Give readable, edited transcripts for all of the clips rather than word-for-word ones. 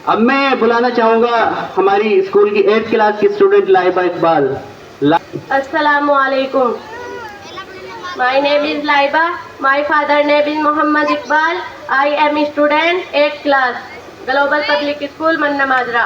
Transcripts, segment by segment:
اب میں بلانا چاہوں گا ہماری اسکول کی 8th کلاس کی student Laiba Iqbal. Assalamu alaikum. My name is Laiba. My father name is Muhammad Iqbal. I am a student 8th class. Global Public School Manna Madra.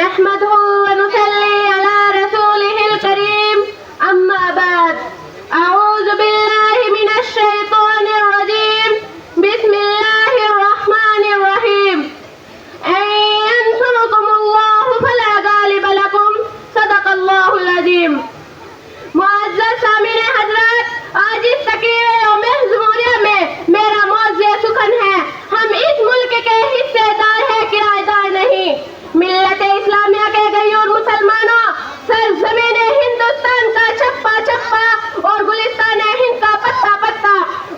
نحمده ونصلي على رسوله الكريم. أما بعد. أعوذ بالله من الشيطان الرجيم. بسم الله الرحمن الرحيم. إن ينصركم الله فلا غالب لكم. صدق الله العظيم. معزز سامعین حضرات، آج اس تقریب یوم جمہوریہ میں میرا موضوع سخن ہے ہم اس ملک کے حصے دار ہیں، کرایہ دار نہیں. ملت اسلامیہ کے غیور مسلمانوں، سرزمین ہندوستان کا چپا چپا اور گلستان ہند کا پتا پتا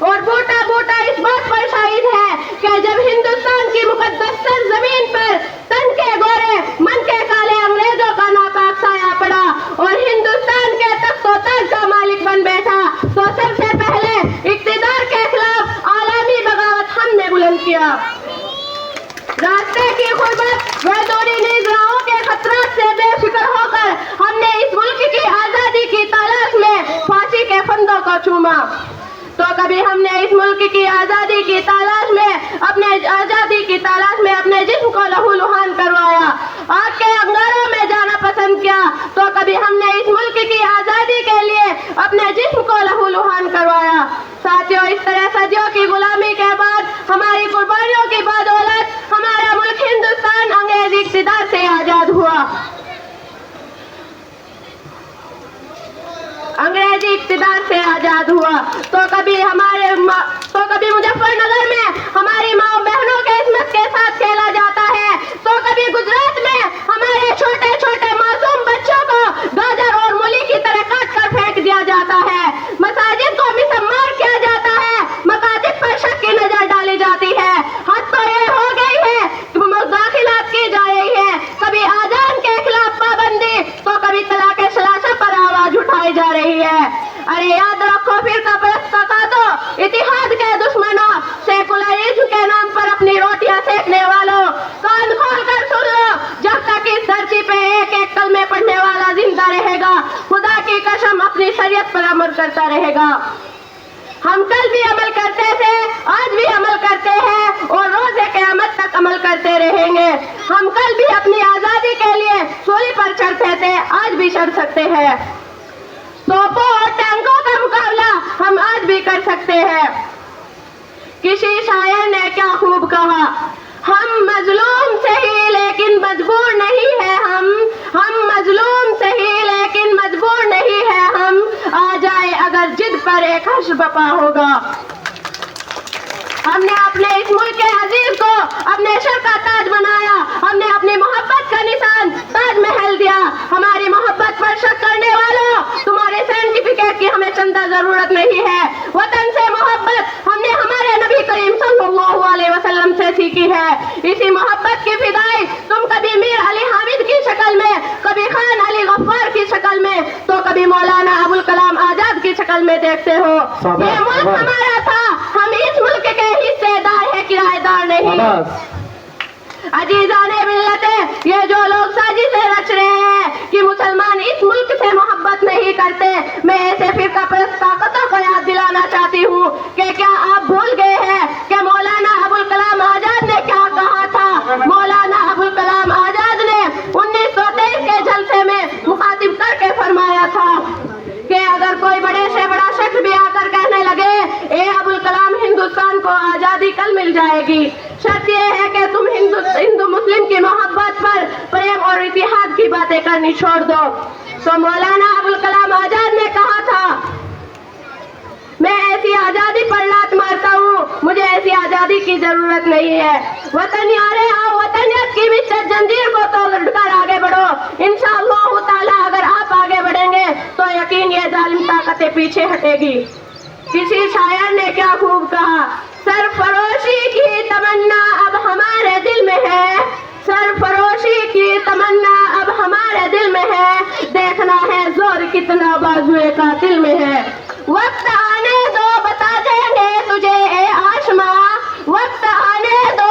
اور بوٹا بوٹا اس بات پر شاہد ہے کہ جب ہندوستان کی مقدس سرزمین پر تن کے گورے من کے کالے انگریزوں کا ناپاک سایہ پڑا اور ہندوستان کے تخت و تاج کا مالک بن بیٹھا، تو سب سے پہلے اقتدار کے خلاف عالمی بغاوت ہم نے بلند کیا. راستے کی غربت و دوری نیز راہوں کے خطرات سے بے فکر ہو کر ہم نے اس ملک کی آزادی کی تلاش میں پھانسی کے پھندوں کو چوما. تو کبھی ہم نے اس ملک کی آزادی کی تلاش میں اپنے جسم کو لہو لہان کروایا، آگ کے انگاروں میں جانا پسند کیا. تو کبھی ہم نے اس ملک کی آزادی کے لیے اپنے جسم کو لہو لہان کروایا. ساتھیوں، اس طرح صدیوں کی غلامی کے بعد ہماری قربانیوں کی بدولت ہمارا ملک ہندوستان انگریزی اقتدار سے آزاد ہوا. انگریزی اقتدار سے آزاد ہوا. تو کبھی مظفر نگر میں ہماری ماں بہنوں کے عصمت کے ساتھ کھیلا جاتا ہے، تو کبھی گجرات میں ہمارے چھوٹے چھوٹے معصوم بچوں کو گاجر اور مولی کی طرح کاٹ کر پھینک دیا جاتا ہے. مساجد کو مسمار کیا جاتا ہے، مکاتب پر شک کی نظر ڈالی جاتی ہے. حد تو یہ ہو گئی ہے کہ مداخلات کی جا رہی ہے، کبھی آذان کے خلاف پابندی تو کبھی طلاق ثلاثہ پر آواز اٹھائی جا رہی ہے. ارے یاد رکھو فرقہ پرست طاقتوں، اتحاد کے دشمنوں، سیکولرزم کے نام پر اپنی روٹیاں سینکنے والوں، کان کھول کر سن لو، جب تک اس دھرتی پہ ایک ایک کلمے پڑھنے والا زندہ رہے گا، خدا کی قسم اپنی شریعت پر عمل کرتا رہے گا. ہم کل بھی عمل کرتے تھے، آج بھی عمل کرتے ہیں اور روز قیامت تک عمل کرتے رہیں گے. ہم کل بھی اپنی آزادی کے لیے سولی پر چڑھتے تھے، آج بھی چڑھ سکتے ہیں. توپوں اور ٹینکوں کا مقابلہ ہم آج بھی کر سکتے ہیں. کسی شاعر نے کیا خوب کہا، ہم مظلوم سہی لیکن مجبور نہیں ہے ہم مظلوم سہی لیکن مجبور نہیں ہے ہم، آ جائے اگر جد پر ایک حشر بپا ہوگا. ہم نے اپنے اس ملک کے عزیز کو اپنے سر کا تاج بنایا، ہم نے اپنی محبت کا نشان تاج محل دیا. ہماری محبت پر شک کرنے والوں، تمہارے سرٹیفکیٹ کی ہمیں چندہ ضرورت نہیں ہے. وطن سے محبت ہم نے ہمارے نبی کریم صلی اللہ علیہ وسلم سے سیکھی ہے. اسی محبت کی فدائی تم کبھی میر علی حامد کی شکل میں، کبھی خان علی غفار کی شکل میں، تو کبھی مولانا ابوالکلام آزاد کی شکل میں دیکھتے ہو. یہ ملک ہمارا تھا، ہم اس ملک کے حصے دار ہیں، کرایہ دار نہیں. عزیزان ملت، یہ جو لوگ سازشیں رچ رہے ہیں کہ مسلمان اس ملک سے محبت نہیں کرتے، میں ایسے فرقہ پرست طاقتوں کو یاد دلانا چاہتی ہوں کہ کیا آپ بھول گئے ہیں کہ مولانا ابوالکلام آزاد نے کیا کہا تھا. مولانا ابوالکلام آزاد نے 1923 کے جلسے میں مخاطب کر کے فرمایا تھا کہ اگر کوئی بڑے سے بڑا شخص بھی آ کر کہنے لگے اے ابوالکلام ہندوستان کو آزادی کل مل جائے گی، شرط یہ ہے کہ تم ہندو مسلم کی محبت پر پریم اور اتحاد کی باتیں کرنی چھوڑ دو. تو مولانا ابوالکلام آزاد نے کہا تھا، میں ایسی آزادی پر لات مارتا ہوں، مجھے ایسی آزادی کی ضرورت نہیں ہے. وطن یارے آؤ، وطنیت کی بھی زنجیر کو توڑ کر آگے بڑھو. انشاءاللہ تعالی اگر آپ آگے بڑھیں گے تو یقین یہ ظالم طاقتیں پیچھے ہٹے گی. کسی شاعر نے کیا خوب کہا، سرفروشی کی تمنا اب ہمارے دل میں ہے، سرفروشی کی تمنا اب ہمارے دل میں ہے، دیکھنا ہے زور کتنا بازوئے قاتل میں ہے. وقت آنے دو بتا دیں گے تجھے اے آشما، وقت آنے دو